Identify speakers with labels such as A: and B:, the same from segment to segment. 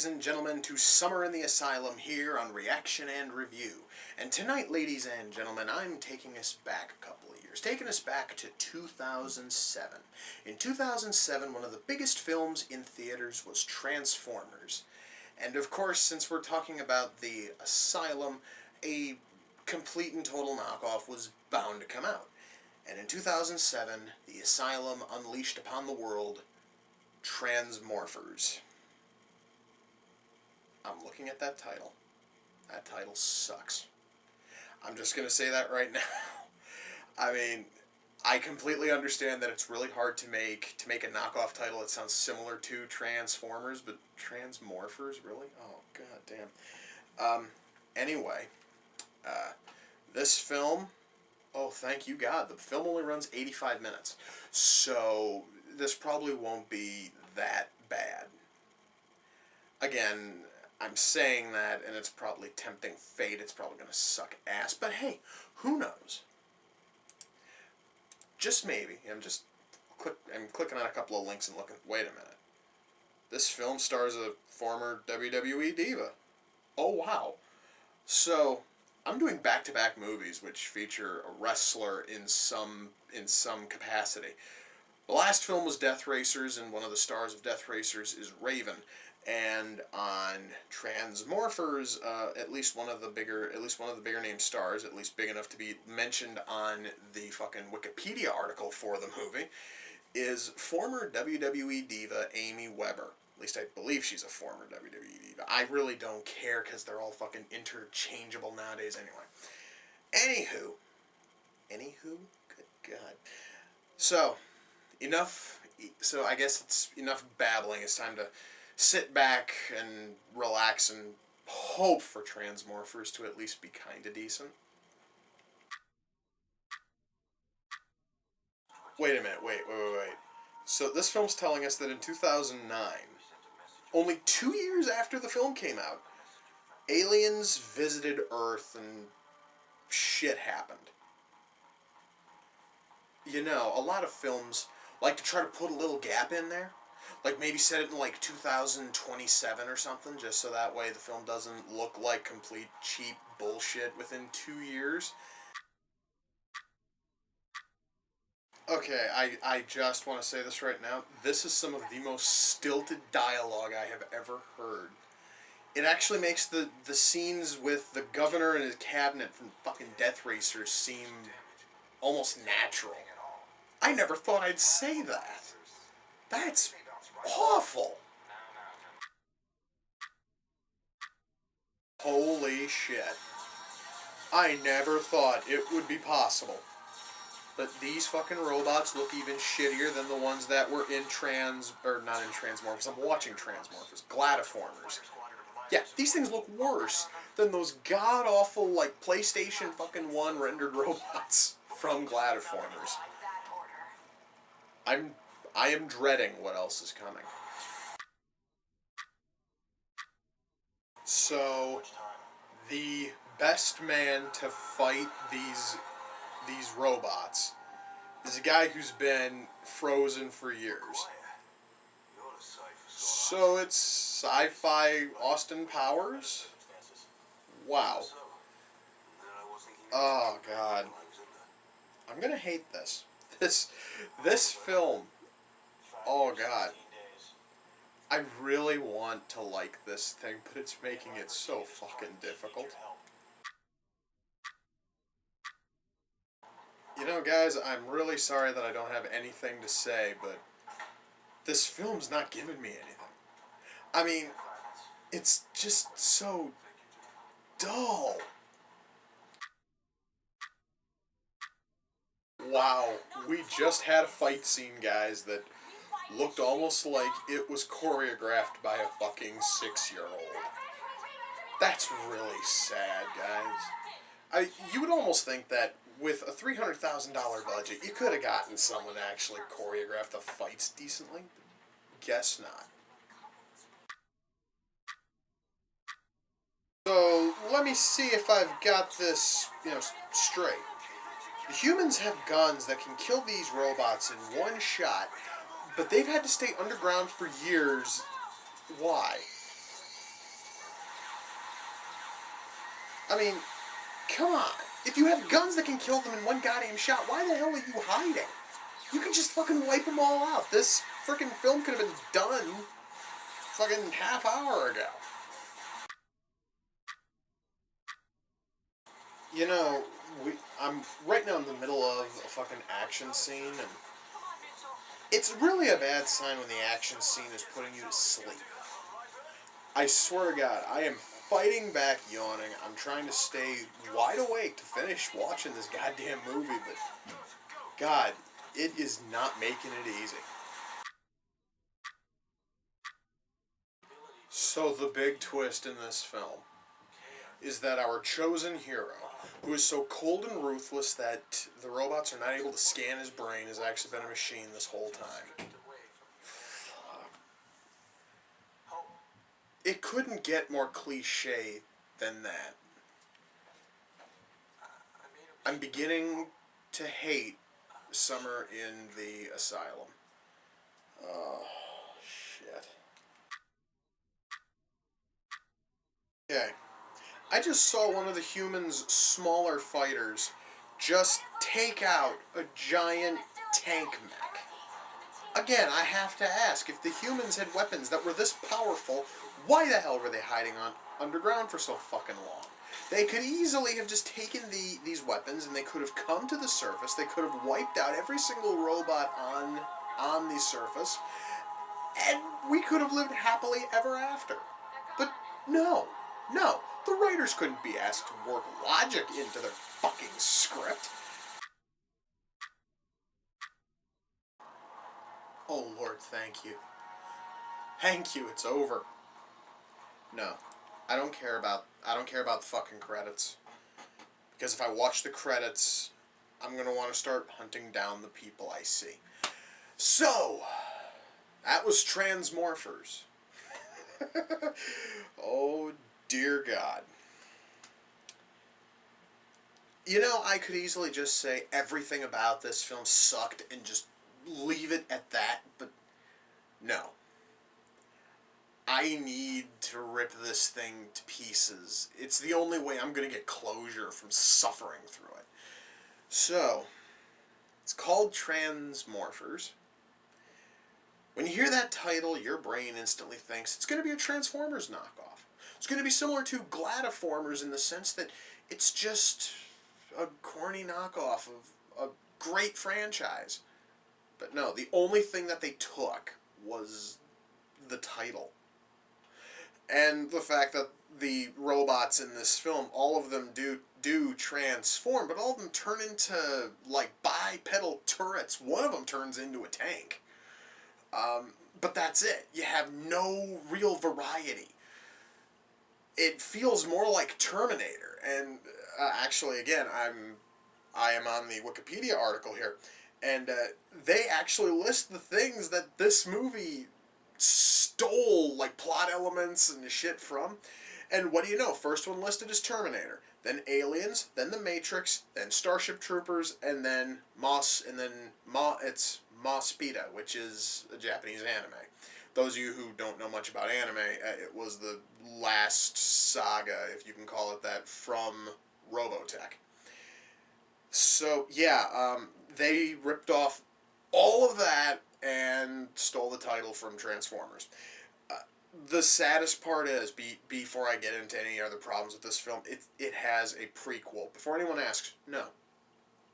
A: ladies and gentlemen, to Summer in the Asylum here on Reaction and Review. And tonight, ladies and gentlemen, I'm taking us back a couple of years. Taking us back to 2007. In 2007, one of the biggest films in theaters was Transformers. And of course, since we're talking about the Asylum, a complete and total knockoff was bound to come out. And in 2007, the Asylum unleashed upon the world Transmorphers. I'm looking at that title. That title sucks. I'm just going to say that right now. I mean, I completely understand that it's really hard to make a knockoff title that sounds similar to Transformers, but Transmorphers, really? Oh, god damn. Anyway, this film, oh, thank you God, the film only runs 85 minutes. So, this probably won't be that bad. Again, I'm saying that, and it's probably tempting fate. It's probably going to suck ass. But hey, who knows? Just maybe. I'm clicking on a couple of links and looking. Wait a minute. This film stars a former WWE diva. Oh, wow. So, I'm doing back-to-back movies which feature a wrestler in some capacity. The last film was Death Racers, and one of the stars of Death Racers is Raven. And on Transmorphers, at least one of the bigger name stars, at least big enough to be mentioned on the fucking Wikipedia article for the movie, is former WWE diva Amy Weber. At least I believe she's a former WWE diva. I really don't care because they're all fucking interchangeable nowadays anyway. Anywho, good God. So, I guess it's enough babbling. It's time to sit back and relax and hope for Transmorphers to at least be kind of decent. Wait a minute, wait. So this film's telling us that in 2009, only 2 years after the film came out, aliens visited Earth and shit happened. You know, a lot of films like to try to put a little gap in there. Like, maybe set it in, like, 2027 or something, just so that way the film doesn't look like complete cheap bullshit within 2 years. Okay, I just want to say this right now. This is some of the most stilted dialogue I have ever heard. It actually makes the scenes with the governor and his cabinet from fucking Death Racers seem almost natural. I never thought I'd say that. That's awful. Holy shit. I never thought it would be possible. But these fucking robots look even shittier than the ones that were in not in Transmorphers. I'm watching Transmorphers. Gladiformers. Yeah, these things look worse than those god-awful, like, PlayStation fucking 1 rendered robots from Gladiformers. I am dreading what else is coming. So, the best man to fight these robots is a guy who's been frozen for years. So it's sci-fi Austin Powers? Wow. Oh, God. I'm gonna hate this. This film, oh god, I really want to like this thing, but it's making it so fucking difficult. You know, guys, I'm really sorry that I don't have anything to say, but this film's not giving me anything. I mean, it's just so dull. Wow, we just had a fight scene, guys, that looked almost like it was choreographed by a fucking 6-year-old. That's really sad, guys. You would almost think that with a $300,000 budget, you could have gotten someone to actually choreograph the fights decently. Guess not. So, let me see if I've got this, straight. The humans have guns that can kill these robots in one shot, but they've had to stay underground for years. Why? I mean, come on. If you have guns that can kill them in one goddamn shot, why the hell are you hiding? You can just fucking wipe them all out. This freaking film could have been done fucking half hour ago. You know, I'm right now in the middle of a fucking action scene, and it's really a bad sign when the action scene is putting you to sleep. I swear to God, I am fighting back yawning. I'm trying to stay wide awake to finish watching this goddamn movie, but God, it is not making it easy. So the big twist in this film is that our chosen hero, who is so cold and ruthless that the robots are not able to scan his brain, has actually been a machine this whole time. It couldn't get more cliche than that. I'm beginning to hate Summer in the Asylum. Oh, shit. Okay. I just saw one of the humans' smaller fighters just take out a giant tank mech. Again, I have to ask, if the humans had weapons that were this powerful, why the hell were they hiding on underground for so fucking long? They could easily have just taken these weapons and they could have come to the surface. They could have wiped out every single robot on the surface, and we could have lived happily ever after. But no, the writers couldn't be asked to work logic into their fucking script. Oh Lord, thank you. Thank you, it's over. No. I don't care about the fucking credits. Because if I watch the credits, I'm gonna want to start hunting down the people I see. So, that was Transmorphers. Oh dear God. You know, I could easily just say everything about this film sucked and just leave it at that, but no. I need to rip this thing to pieces. It's the only way I'm going to get closure from suffering through it. So, it's called Transmorphers. When you hear that title, your brain instantly thinks it's going to be a Transformers knockoff. It's going to be similar to Gladiformers in the sense that it's just a corny knockoff of a great franchise. But no, the only thing that they took was the title. And the fact that the robots in this film, all of them do transform, but all of them turn into, like, bipedal turrets. One of them turns into a tank. But that's it. You have no real variety. It feels more like Terminator. And actually, again, I am on the Wikipedia article here, and they actually list the things that this movie stole, like, plot elements and shit from. And what do you know? First one listed is Terminator, then Aliens, then The Matrix, then Starship Troopers, and then it's Mospita, which is a Japanese anime. Those of you who don't know much about anime, it was the last saga, if you can call it that, from Robotech. So, yeah, they ripped off all of that and stole the title from Transformers. The saddest part is, before I get into any other problems with this film, it has a prequel. Before anyone asks, no.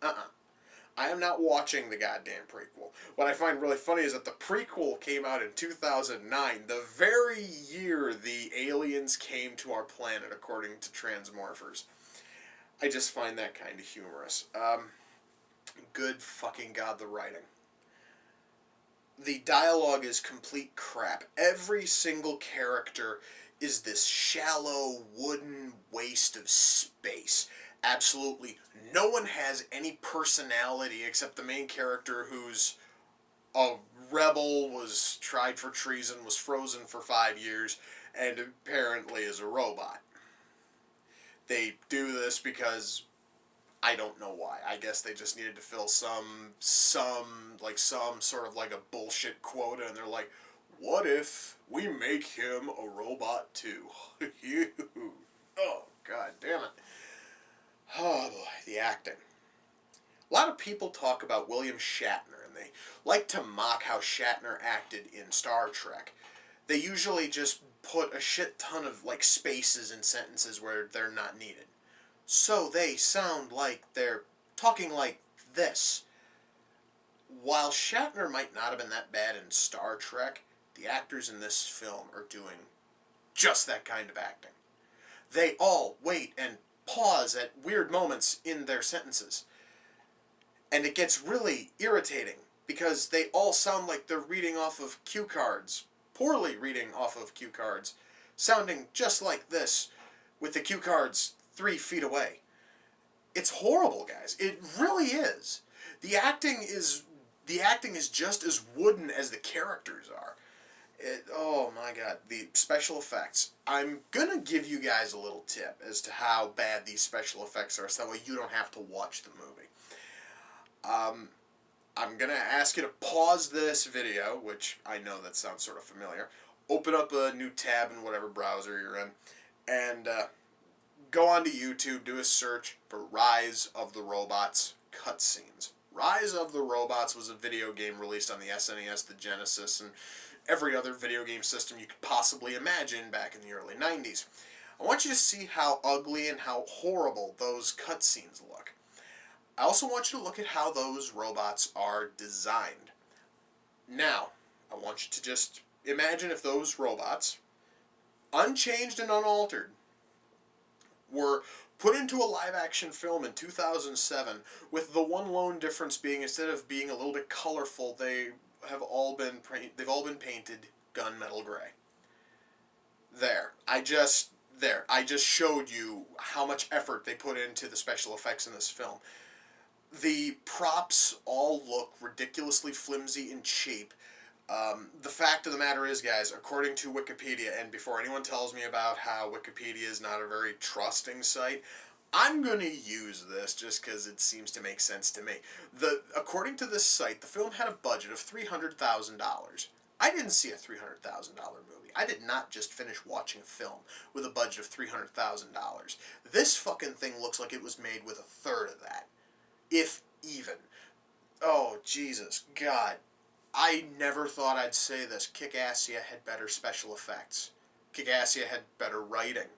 A: I am not watching the goddamn prequel. What I find really funny is that the prequel came out in 2009, the very year the aliens came to our planet, according to Transmorphers. I just find that kind of humorous. Good fucking God, the writing. The dialogue is complete crap. Every single character is this shallow, wooden waste of space. Absolutely no one has any personality except the main character, who's a rebel, was tried for treason, was frozen for 5 years, and apparently is a robot. They do this because I don't know why. I guess they just needed to fill some sort of like a bullshit quota, and they're like, what if we make him a robot too? Oh God damn it. Oh boy, the acting. A lot of people talk about William Shatner, and they like to mock how Shatner acted in Star Trek. They usually just put a shit ton of like spaces in sentences where they're not needed. So they sound like they're talking like this. While Shatner might not have been that bad in Star Trek, the actors in this film are doing just that kind of acting. They all wait and pause at weird moments in their sentences. And it gets really irritating because they all sound like they're reading off of cue cards, poorly reading off of cue cards, sounding just like this with the cue cards 3 feet away. It's horrible, guys. It really is. The acting is just as wooden as the characters are. Oh my god, the special effects. I'm gonna give you guys a little tip as to how bad these special effects are, so that way you don't have to watch the movie. I'm gonna ask you to pause this video, which I know that sounds sort of familiar. Open up a new tab in whatever browser you're in, and go onto YouTube, do a search for Rise of the Robots cutscenes. Rise of the Robots was a video game released on the SNES, the Genesis, and every other video game system you could possibly imagine back in the early 90s. I want you to see how ugly and how horrible those cutscenes look. I also want you to look at how those robots are designed. Now, I want you to just imagine if those robots, unchanged and unaltered, were put into a live-action film in 2007, with the one lone difference being instead of being a little bit colorful, they've all been painted gunmetal gray. I just showed you how much effort they put into the special effects in this film. The props all look ridiculously flimsy and cheap. The fact of the matter is, guys, according to Wikipedia, and before anyone tells me about how Wikipedia is not a very trusting site, I'm going to use this just because it seems to make sense to me. According to this site, the film had a budget of $300,000. I didn't see a $300,000 movie. I did not just finish watching a film with a budget of $300,000. This fucking thing looks like it was made with a third of that. If even. Oh, Jesus, God. I never thought I'd say this. Kick-Assia had better special effects. Kick-Assia had better writing.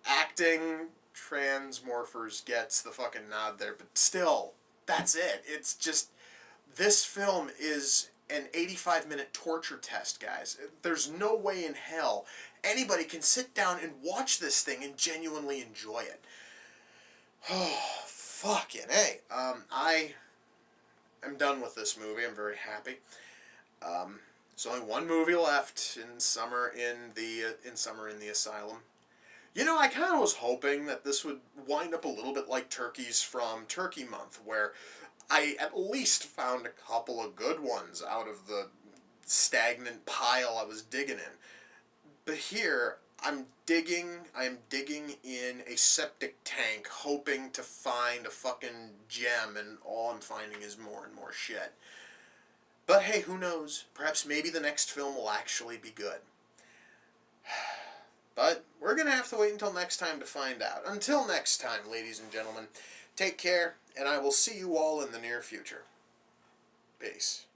A: Acting, Transmorphers gets the fucking nod there, but still, that's it. It's just, this film is an 85-minute torture test, guys. There's no way in hell anybody can sit down and watch this thing and genuinely enjoy it. Oh, fucking A. I'm done with this movie. I'm very happy. There's only one movie left in Summer in the Asylum. You know, I kind of was hoping that this would wind up a little bit like Turkeys from Turkey Month, where I at least found a couple of good ones out of the stagnant pile I was digging in. But here, I'm digging in a septic tank, hoping to find a fucking gem, and all I'm finding is more and more shit. But hey, who knows? Perhaps maybe the next film will actually be good. But we're going to have to wait until next time to find out. Until next time, ladies and gentlemen, take care, and I will see you all in the near future. Peace.